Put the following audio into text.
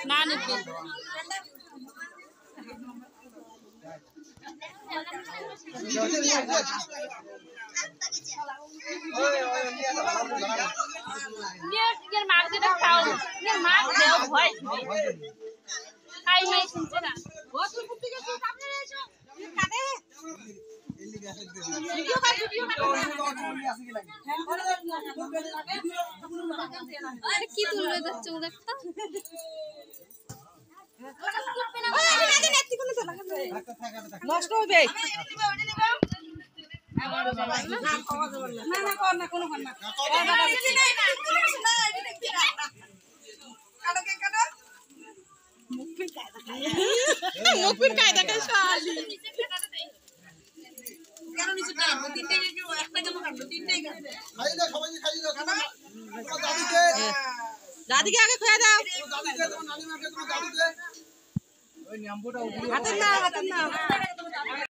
না নিবি নিয়ে মাছ যেটা খাও নিয়ে মাছ দেও ভয় খাই নাই শুনছে না ও তুই কুত্তি গেছিস সামনে এসো কাটে ভিডিও কর আরে কি তুলবে যাচ্ছে ও দেখতা নষ্ট হবে মুখের কায়দা কে শালি কেন নিচে টানবো তিনটে একটা কেন কাটবো তিনটেই কাটবো খাই দাও সবাইকে খাই দাও দাদিকে দাদিকে আগে খোয়া দাও দাদিকে তোমার নানি মাকে তোমার দাদিকে ওই নাম্বারটা হাতে না